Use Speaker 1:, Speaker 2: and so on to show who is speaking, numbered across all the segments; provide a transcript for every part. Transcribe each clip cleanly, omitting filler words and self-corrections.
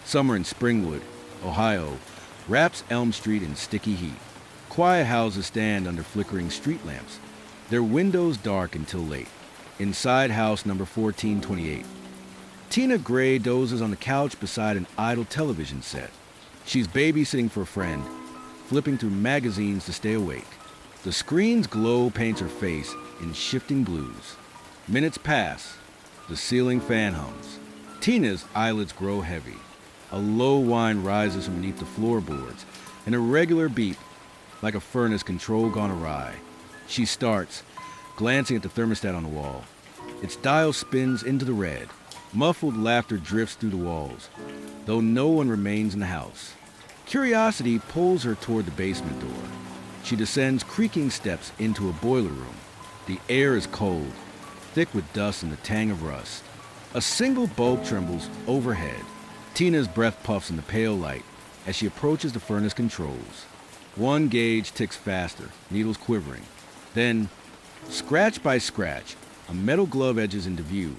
Speaker 1: Summer in Springwood, Ohio, wraps Elm Street in sticky heat. Quiet houses stand under flickering street lamps, their windows dark until late. Inside house number 1428. Tina Gray dozes on the couch beside an idle television set. She's babysitting for a friend, flipping through magazines to stay awake. The screen's glow paints her face in shifting blues. Minutes pass. The ceiling fan hums. Tina's eyelids grow heavy. A low whine rises from beneath the floorboards, an irregular beep, like a furnace control gone awry. She starts, glancing at the thermostat on the wall. Its dial spins into the red. Muffled laughter drifts through the walls, though no one remains in the house. Curiosity pulls her toward the basement door. She descends creaking steps into a boiler room. The air is cold, thick with dust and the tang of rust. A single bulb trembles overhead. Tina's breath puffs in the pale light as she approaches the furnace controls. One gauge ticks faster, needles quivering. Then, scratch by scratch, a metal glove edges into view,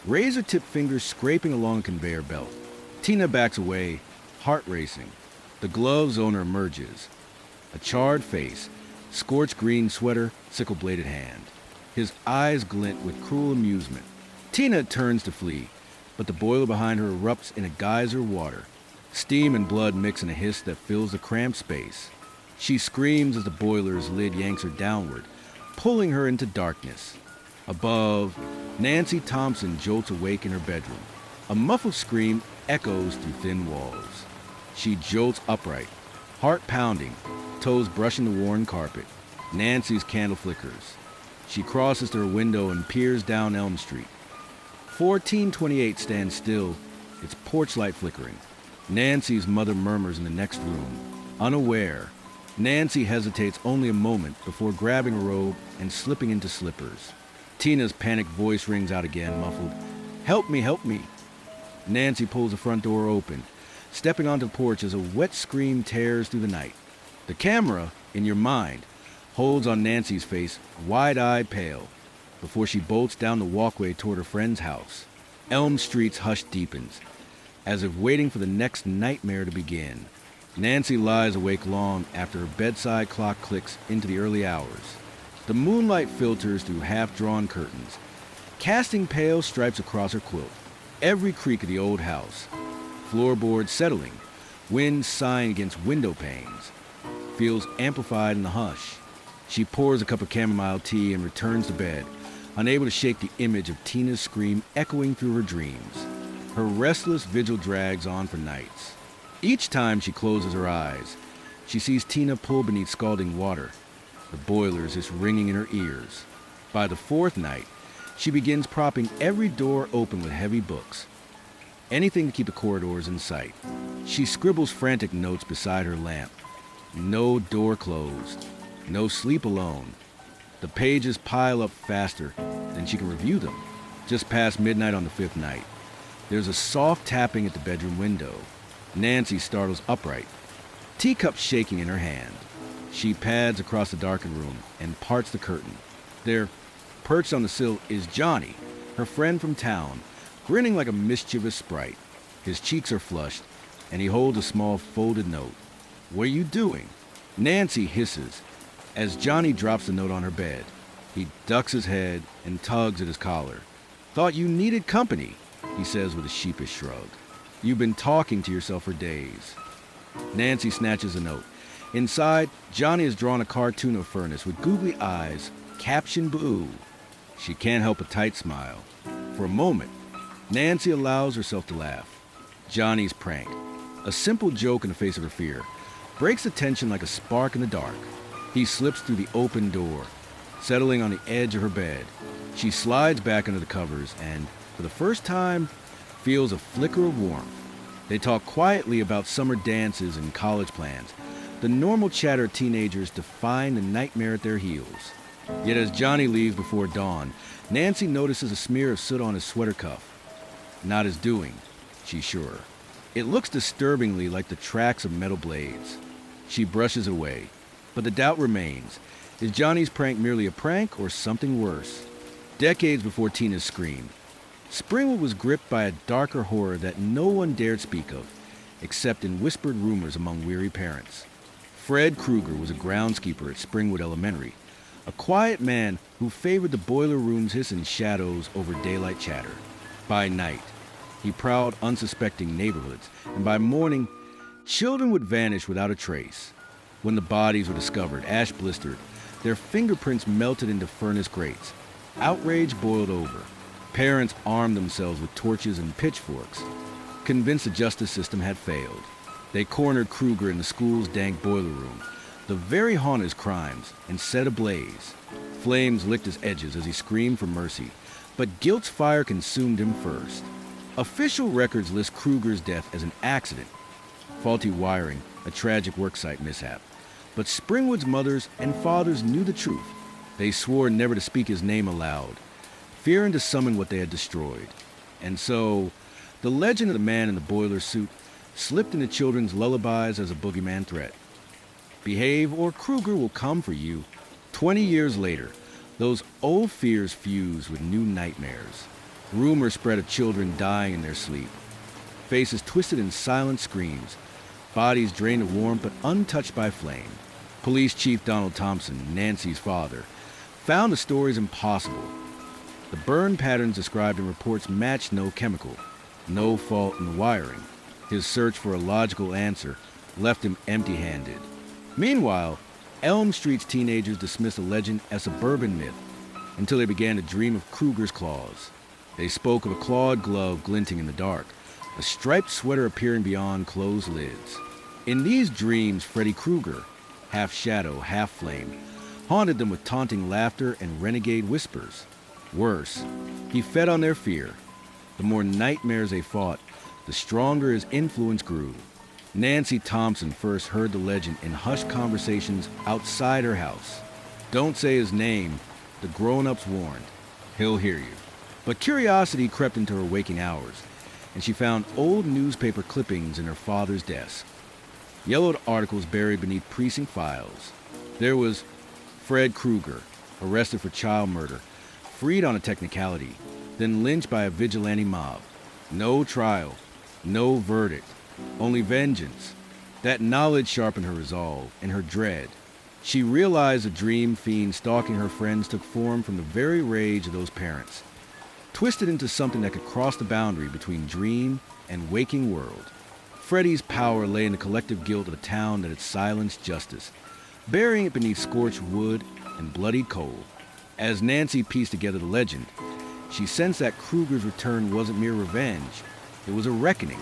Speaker 1: razor-tipped fingers scraping along a conveyor belt. Tina backs away, heart racing. The glove's owner emerges. A charred face, scorched green sweater, sickle-bladed hand. His eyes glint with cruel amusement. Tina turns to flee, but the boiler behind her erupts in a geyser of water. Steam and blood mix in a hiss that fills the cramped space. She screams as the boiler's lid yanks her downward, pulling her into darkness. Above, Nancy Thompson jolts awake in her bedroom. A muffled scream echoes through thin walls. She jolts upright, heart pounding, toes brushing the worn carpet. Nancy's candle flickers. She crosses to her window and peers down Elm Street. 1428 stands still, its porch light flickering. Nancy's mother murmurs in the next room. Unaware, Nancy hesitates only a moment before grabbing a robe and slipping into slippers. Tina's panicked voice rings out again, muffled, "Help me, help me." Nancy pulls the front door open, stepping onto the porch as a wet scream tears through the night. The camera, in your mind, holds on Nancy's face, wide-eyed pale, before she bolts down the walkway toward her friend's house. Elm Street's hush deepens, as if waiting for the next nightmare to begin. Nancy lies awake long after her bedside clock clicks into the early hours. The moonlight filters through half-drawn curtains, casting pale stripes across her quilt. Every creak of the old house, floorboards settling, wind sighing against window panes, feels amplified in the hush. She pours a cup of chamomile tea and returns to bed, unable to shake the image of Tina's scream echoing through her dreams. Her restless vigil drags on for nights. Each time she closes her eyes, she sees Tina pull beneath scalding water. The boilers is ringing in her ears. By the fourth night, she begins propping every door open with heavy books. Anything to keep the corridors in sight. She scribbles frantic notes beside her lamp. No door closed. No sleep alone. The pages pile up faster than she can review them. Just past midnight on the fifth night, there's a soft tapping at the bedroom window. Nancy startles upright, teacup shaking in her hand. She pads across the darkened room and parts the curtain. There, perched on the sill, is Johnny, her friend from town, grinning like a mischievous sprite. His cheeks are flushed, and he holds a small folded note. "What are you doing?" Nancy hisses as Johnny drops the note on her bed. He ducks his head and tugs at his collar. "Thought you needed company," he says with a sheepish shrug. "You've been talking to yourself for days." Nancy snatches the note. Inside, Johnny has drawn a cartoon of a furnace with googly eyes, caption boo. She can't help a tight smile. For a moment, Nancy allows herself to laugh. Johnny's prank, a simple joke in the face of her fear, breaks the tension like a spark in the dark. He slips through the open door, settling on the edge of her bed. She slides back under the covers and, for the first time, feels a flicker of warmth. They talk quietly about summer dances and college plans, the normal chatter teenagers define the nightmare at their heels. Yet as Johnny leaves before dawn, Nancy notices a smear of soot on his sweater cuff. Not his doing, she's sure. It looks disturbingly like the tracks of metal blades. She brushes it away, but the doubt remains. Is Johnny's prank merely a prank or something worse? Decades before Tina's scream, Springwood was gripped by a darker horror that no one dared speak of. except in whispered rumors among weary parents. Fred Krueger was a groundskeeper at Springwood Elementary, a quiet man who favored the boiler room's hiss and shadows over daylight chatter. By night, he prowled unsuspecting neighborhoods, and by morning, children would vanish without a trace. When the bodies were discovered, ash-blistered, their fingerprints melted into furnace grates. Outrage boiled over. Parents armed themselves with torches and pitchforks, convinced the justice system had failed. They cornered Krueger in the school's dank boiler room, the very haunt his crimes, and set ablaze. Flames licked his edges as he screamed for mercy, but guilt's fire consumed him first. Official records list Krueger's death as an accident, faulty wiring, a tragic worksite mishap. But Springwood's mothers and fathers knew the truth. They swore never to speak his name aloud, fearing to summon what they had destroyed. And so, the legend of the man in the boiler suit slipped into children's lullabies as a boogeyman threat. Behave or Krueger will come for you. 20 years later, those old fears fused with new nightmares. Rumors spread of children dying in their sleep. Faces twisted in silent screams. Bodies drained of warmth but untouched by flame. Police Chief Donald Thompson, Nancy's father, found the stories impossible. The burn patterns described in reports matched no chemical, no fault in the wiring. His search for a logical answer left him empty-handed. Meanwhile, Elm Street's teenagers dismissed the legend as suburban myth until they began to dream of Krueger's claws. They spoke of a clawed glove glinting in the dark, a striped sweater appearing beyond closed lids. In these dreams, Freddy Krueger, half shadow, half flame, haunted them with taunting laughter and renegade whispers. Worse, he fed on their fear. The more nightmares they fought, the stronger his influence grew. Nancy Thompson first heard the legend in hushed conversations outside her house. Don't say his name, the grown-ups warned. He'll hear you. But curiosity crept into her waking hours, and she found old newspaper clippings in her father's desk. Yellowed articles buried beneath precinct files. There was Fred Krueger, arrested for child murder, freed on a technicality, then lynched by a vigilante mob. No trial, no verdict, only vengeance. That knowledge sharpened her resolve and her dread. She realized the dream fiend stalking her friends took form from the very rage of those parents, twisted into something that could cross the boundary between dream and waking world. Freddy's power lay in the collective guilt of a town that had silenced justice, burying it beneath scorched wood and bloodied coal. As Nancy pieced together the legend, she sensed that Krueger's return wasn't mere revenge. It was a reckoning.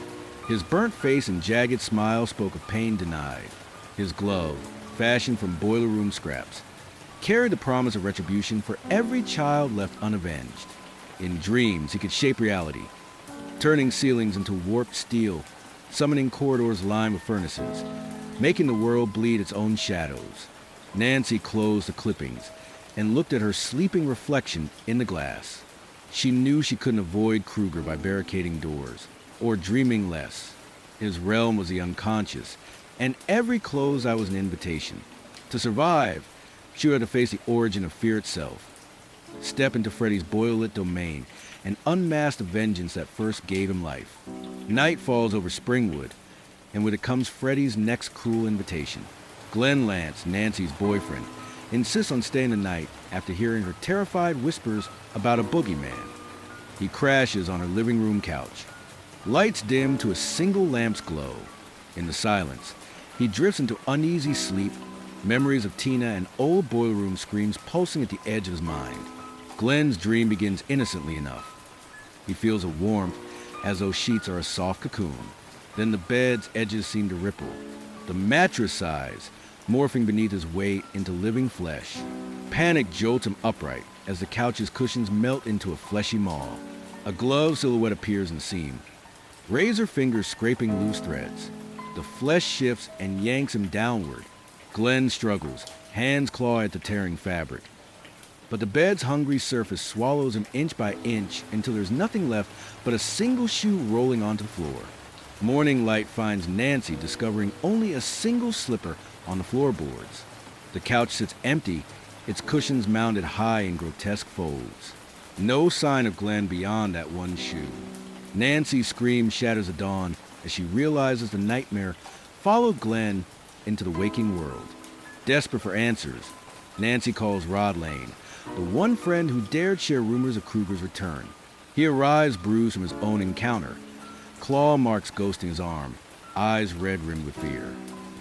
Speaker 1: His burnt face and jagged smile spoke of pain denied. His glove, fashioned from boiler room scraps, carried the promise of retribution for every child left unavenged. In dreams, he could shape reality, turning ceilings into warped steel, summoning corridors lined with furnaces, making the world bleed its own shadows. Nancy closed the clippings and looked at her sleeping reflection in the glass. She knew she couldn't avoid Krueger by barricading doors, or dreaming less. His realm was the unconscious, and every closeout was an invitation. To survive, she would have to face the origin of fear itself, step into Freddy's boiler-lit domain, and unmask the vengeance that first gave him life. Night falls over Springwood, and with it comes Freddy's next cruel invitation. Glenn Lance, Nancy's boyfriend, insists on staying the night after hearing her terrified whispers about a boogeyman. He crashes on her living room couch. Lights dim to a single lamp's glow. In the silence, he drifts into uneasy sleep, memories of Tina and old boiler room screams pulsing at the edge of his mind. Glenn's dream begins innocently enough. He feels a warmth as though sheets are a soft cocoon. Then the bed's edges seem to ripple. The mattress sighs, morphing beneath his weight into living flesh. Panic jolts him upright as the couch's cushions melt into a fleshy maw. A glove silhouette appears in the seam, razor fingers scraping loose threads. The flesh shifts and yanks him downward. Glenn struggles, hands claw at the tearing fabric. But the bed's hungry surface swallows him inch by inch until there's nothing left but a single shoe rolling onto the floor. Morning light finds Nancy discovering only a single slipper on the floorboards. The couch sits empty, its cushions mounted high in grotesque folds. No sign of Glenn beyond that one shoe. Nancy's scream shatters the dawn as she realizes the nightmare followed Glenn into the waking world. Desperate for answers, Nancy calls Rod Lane, the one friend who dared share rumors of Kruger's return. He arrives bruised from his own encounter, claw marks ghosting his arm, eyes red-rimmed with fear.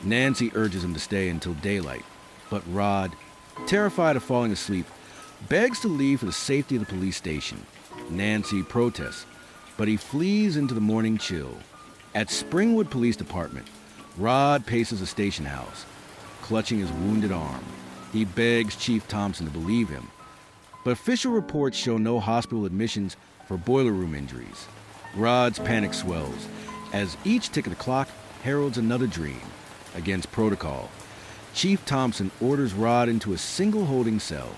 Speaker 1: Nancy urges him to stay until daylight, but Rod, terrified of falling asleep, begs to leave for the safety of the police station. Nancy protests, but he flees into the morning chill. At Springwood Police Department, Rod paces the station house, clutching his wounded arm. He begs Chief Thompson to believe him, but official reports show no hospital admissions for boiler room injuries. Rod's panic swells as each tick of the clock heralds another dream. Against protocol, Chief Thompson orders Rod into a single holding cell.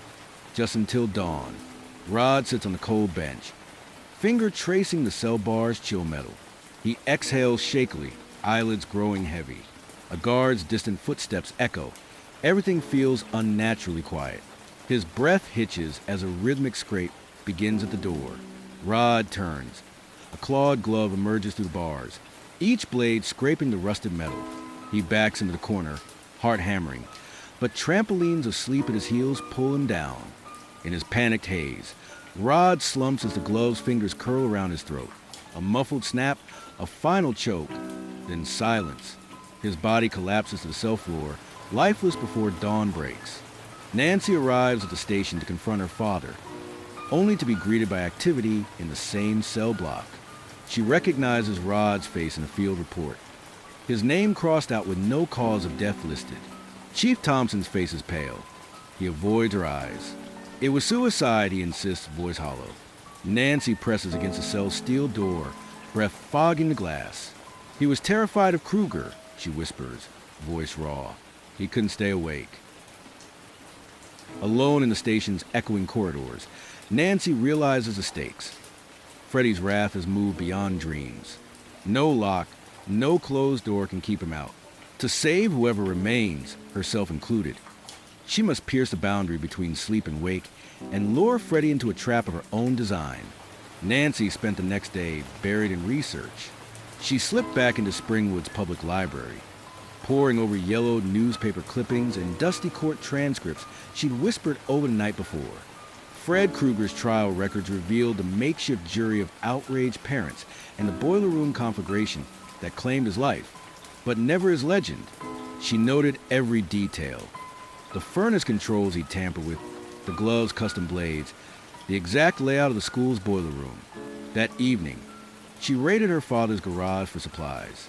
Speaker 1: Just until dawn, Rod sits on the cold bench, finger tracing the cell bar's chill metal. He exhales shakily, eyelids growing heavy. A guard's distant footsteps echo. Everything feels unnaturally quiet. His breath hitches as a rhythmic scrape begins at the door. Rod turns. A clawed glove emerges through the bars, each blade scraping the rusted metal. He backs into the corner, heart hammering, but trampolines of sleep at his heels pull him down. In his panicked haze, Rod slumps as the glove's fingers curl around his throat. A muffled snap, a final choke, then silence. His body collapses to the cell floor, lifeless before dawn breaks. Nancy arrives at the station to confront her father, only to be greeted by activity in the same cell block. She recognizes Rod's face in a field report, his name crossed out with no cause of death listed. Chief Thompson's face is pale. He avoids her eyes. It was suicide, he insists, voice hollow. Nancy presses against the cell's steel door, breath fogging the glass. He was terrified of Kruger, she whispers, voice raw. He couldn't stay awake. Alone in the station's echoing corridors, Nancy realizes the stakes. Freddy's wrath has moved beyond dreams. No lock, no closed door can keep him out. To save whoever remains, herself included, she must pierce the boundary between sleep and wake and lure Freddy into a trap of her own design. Nancy spent the next day buried in research. She slipped back into Springwood's public library, poring over yellowed newspaper clippings and dusty court transcripts she'd whispered over the night before. Fred Kruger's trial records revealed the makeshift jury of outraged parents and the boiler room conflagration that claimed his life, but never his legend. She noted every detail. The furnace controls he'd tampered with, the gloves' custom blades, the exact layout of the school's boiler room. That evening, she raided her father's garage for supplies.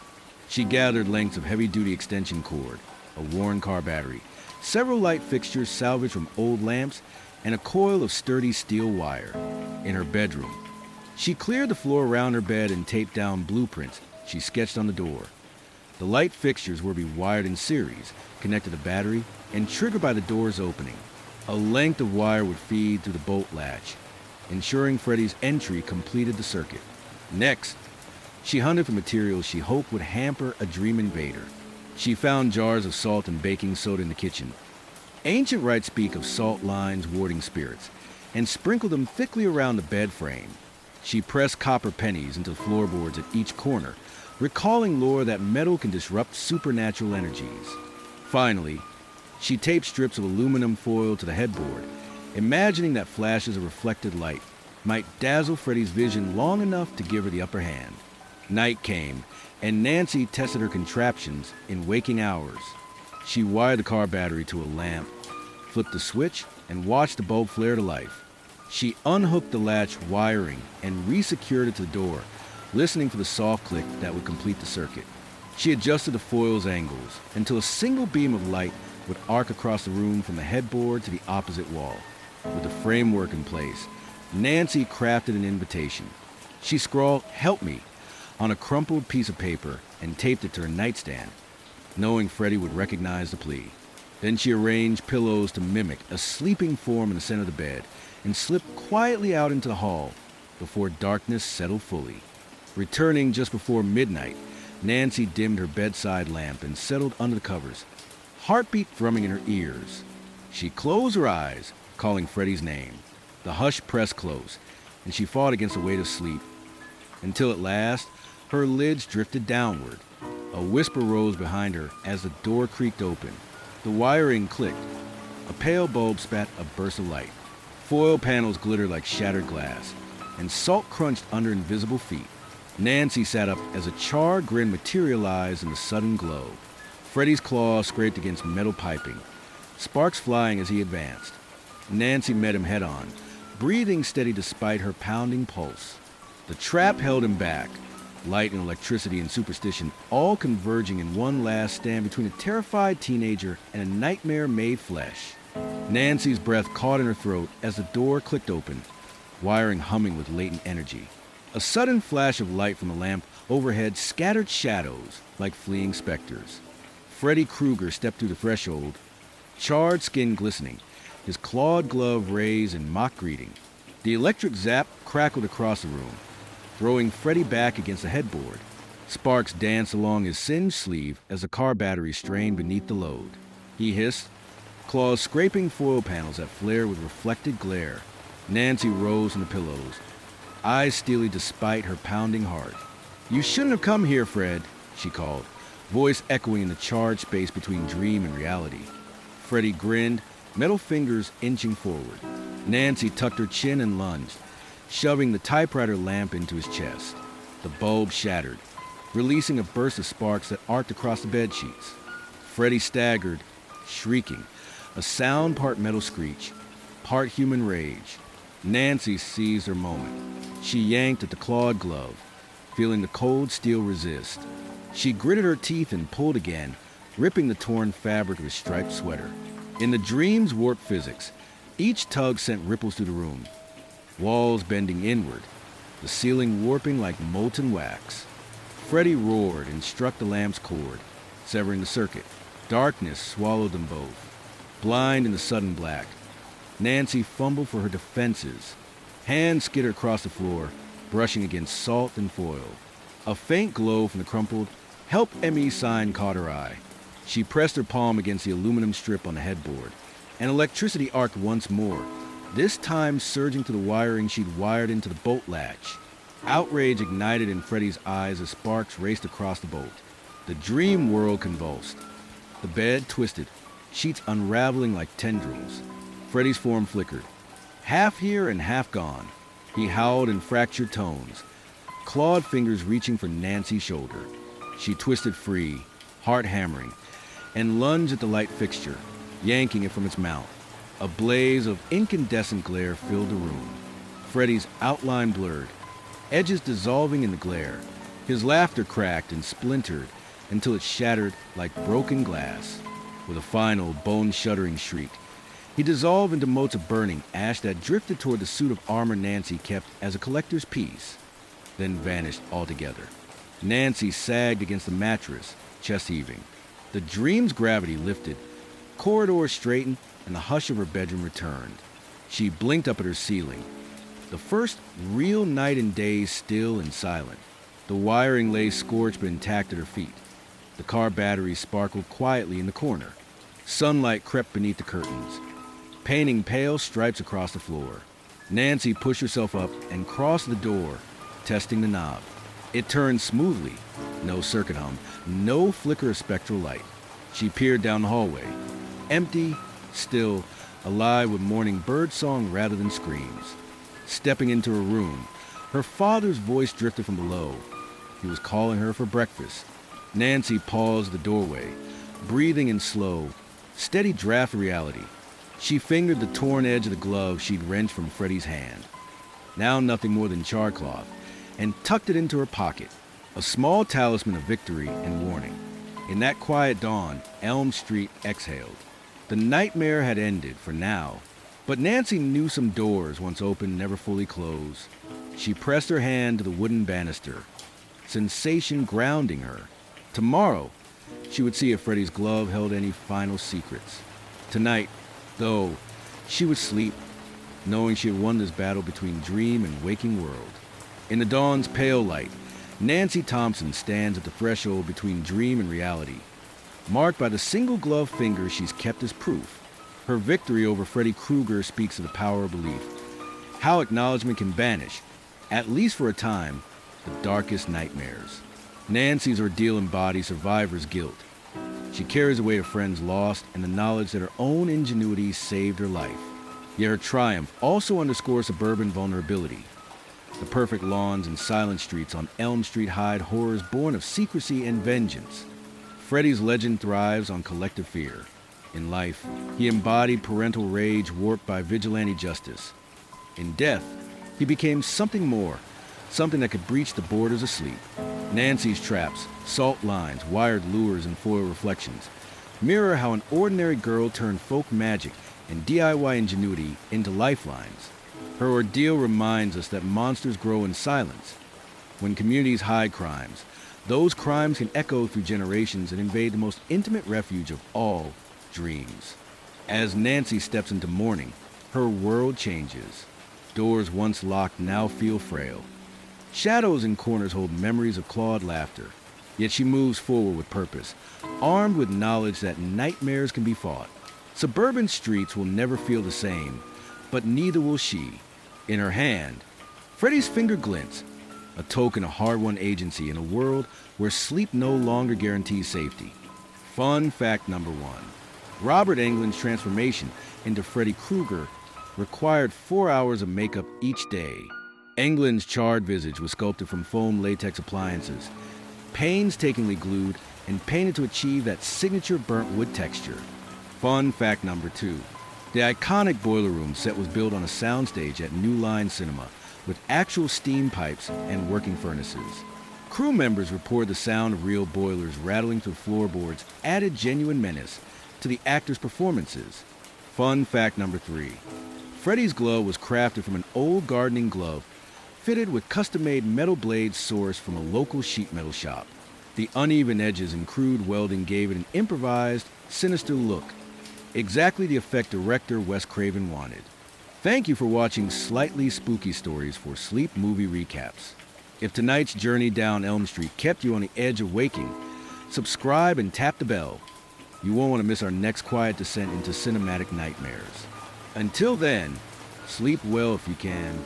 Speaker 1: She gathered lengths of heavy-duty extension cord, a worn car battery, several light fixtures salvaged from old lamps, and a coil of sturdy steel wire. In her bedroom, she cleared the floor around her bed and taped down blueprints she sketched on the door. The light fixtures were to be wired in series, connected to battery, and triggered by the door's opening. A length of wire would feed through the bolt latch, ensuring Freddy's entry completed the circuit. Next, she hunted for materials she hoped would hamper a dream invader. She found jars of salt and baking soda in the kitchen. Ancient rites speak of salt lines warding spirits, and sprinkled them thickly around the bed frame. She pressed copper pennies into the floorboards at each corner, recalling lore that metal can disrupt supernatural energies. Finally, she taped strips of aluminum foil to the headboard, imagining that flashes of reflected light might dazzle Freddy's vision long enough to give her the upper hand. Night came, and Nancy tested her contraptions in waking hours. She wired the car battery to a lamp, flipped the switch, and watched the bulb flare to life. She unhooked the latch wiring and resecured it to the door, listening for the soft click that would complete the circuit. She adjusted the foil's angles until a single beam of light would arc across the room from the headboard to the opposite wall. With the framework in place, Nancy crafted an invitation. She scrawled, "Help me," on a crumpled piece of paper and taped it to her nightstand, knowing Freddy would recognize the plea. Then she arranged pillows to mimic a sleeping form in the center of the bed and slipped quietly out into the hall before darkness settled fully. Returning just before midnight, Nancy dimmed her bedside lamp and settled under the covers, heartbeat thrumming in her ears. She closed her eyes, calling Freddy's name. The hush pressed close, and she fought against the weight of sleep, until at last, Her lids drifted downward. A whisper rose behind her as the door creaked open. The wiring clicked. A pale bulb spat a burst of light. Foil panels glittered like shattered glass, and salt crunched under invisible feet. Nancy sat up as a charred grin materialized in the sudden glow. Freddy's claws scraped against metal piping, sparks flying as he advanced. Nancy met him head-on, breathing steady despite her pounding pulse. The trap held him back, light and electricity and superstition all converging in one last stand between a terrified teenager and a nightmare made flesh. Nancy's breath caught in her throat as the door clicked open, wiring humming with latent energy. A sudden flash of light from a lamp overhead scattered shadows like fleeing specters. Freddy Krueger stepped through the threshold, charred skin glistening, his clawed glove raised in mock greeting. The electric zap crackled across the room, throwing Freddy back against the headboard. Sparks danced along his singed sleeve as the car battery strained beneath the load. He hissed, claws scraping foil panels that flared with reflected glare. Nancy rose from the pillows, eyes steely despite her pounding heart. "You shouldn't have come here, Fred," she called, voice echoing in the charred space between dream and reality. Freddy grinned, metal fingers inching forward. Nancy tucked her chin and lunged, shoving the typewriter lamp into his chest. The bulb shattered, releasing a burst of sparks that arced across the bedsheets. Freddy staggered, shrieking, a sound part metal screech, part human rage. Nancy seized her moment. She yanked at the clawed glove, feeling the cold steel resist. She gritted her teeth and pulled again, ripping the torn fabric of his striped sweater. In the dream's warped physics, each tug sent ripples through the room, walls bending inward, the ceiling warping like molten wax. Freddy roared and struck the lamp's cord, severing the circuit. Darkness swallowed them both. Blind in the sudden black, Nancy fumbled for her defenses. Hands skittered across the floor, brushing against salt and foil. A faint glow from the crumpled "Help ME" sign caught her eye. She pressed her palm against the aluminum strip on the headboard, and electricity arced once more, this time surging to the wiring she'd wired into the bolt latch. Outrage ignited in Freddy's eyes as sparks raced across the bolt. The dream world convulsed. The bed twisted, sheets unraveling like tendrils. Freddy's form flickered, half here and half gone. He howled in fractured tones, clawed fingers reaching for Nancy's shoulder. She twisted free, heart hammering, and lunged at the light fixture, yanking it from its mount. A blaze of incandescent glare filled the room. Freddy's outline blurred, edges dissolving in the glare. His laughter cracked and splintered until it shattered like broken glass. With a final, bone-shuddering shriek, he dissolved into motes of burning ash that drifted toward the suit of armor Nancy kept as a collector's piece, then vanished altogether. Nancy sagged against the mattress, chest heaving. The dream's gravity lifted, corridors straightened, and the hush of her bedroom returned. She blinked up at her ceiling. The first real night and day still and silent. The wiring lay scorched but intact at her feet. The car battery sparkled quietly in the corner. Sunlight crept beneath the curtains, painting pale stripes across the floor. Nancy pushed herself up and crossed the door, testing the knob. It turned smoothly. No circuit hum, no flicker of spectral light. She peered down the hallway. Empty, still, alive with morning birdsong rather than screams. Stepping into her room, her father's voice drifted from below. He was calling her for breakfast. Nancy paused at the doorway, breathing in slow, steady draft of reality. She fingered the torn edge of the glove she'd wrenched from Freddy's hand, now nothing more than charcloth, and tucked it into her pocket, a small talisman of victory and warning. In that quiet dawn, Elm Street exhaled. The nightmare had ended for now, but Nancy knew some doors, once open, never fully closed. She pressed her hand to the wooden banister, sensation grounding her. Tomorrow, she would see if Freddy's glove held any final secrets. Tonight, though, she would sleep, knowing she had won this battle between dream and waking world. In the dawn's pale light, Nancy Thompson stands at the threshold between dream and reality, marked by the single gloved finger she's kept as proof. Her victory over Freddy Krueger speaks of the power of belief, how acknowledgement can banish, at least for a time, the darkest nightmares. Nancy's ordeal embodies survivor's guilt. She carries away a friend's loss and the knowledge that her own ingenuity saved her life. Yet her triumph also underscores suburban vulnerability. The perfect lawns and silent streets on Elm Street hide horrors born of secrecy and vengeance. Freddy's legend thrives on collective fear. In life, he embodied parental rage warped by vigilante justice. In death, he became something more, something that could breach the borders of sleep. Nancy's traps, salt lines, wired lures, and foil reflections mirror how an ordinary girl turned folk magic and DIY ingenuity into lifelines. Her ordeal reminds us that monsters grow in silence. When communities hide crimes, those crimes can echo through generations and invade the most intimate refuge of all, dreams. As Nancy steps into mourning, her world changes. Doors once locked now feel frail. Shadows in corners hold memories of clawed laughter. Yet she moves forward with purpose, armed with knowledge that nightmares can be fought. Suburban streets will never feel the same, but neither will she. In her hand, Freddy's finger glints, a token of hard-won agency in a world where sleep no longer guarantees safety. Fun fact number 1. Robert Englund's transformation into Freddy Krueger required 4 hours of makeup each day. Englund's charred visage was sculpted from foam latex appliances, painstakingly glued and painted to achieve that signature burnt wood texture. Fun fact number 2. The iconic boiler room set was built on a soundstage at New Line Cinema with actual steam pipes and working furnaces. Crew members report the sound of real boilers rattling through floorboards added genuine menace to the actors' performances. Fun fact number 3. Freddy's glove was crafted from an old gardening glove fitted with custom-made metal blades sourced from a local sheet metal shop. The uneven edges and crude welding gave it an improvised, sinister look, exactly the effect director Wes Craven wanted. Thank you for watching Slightly Spooky Stories for Sleep Movie Recaps. If tonight's journey down Elm Street kept you on the edge of waking, subscribe and tap the bell. You won't want to miss our next quiet descent into cinematic nightmares. Until then, sleep well if you can.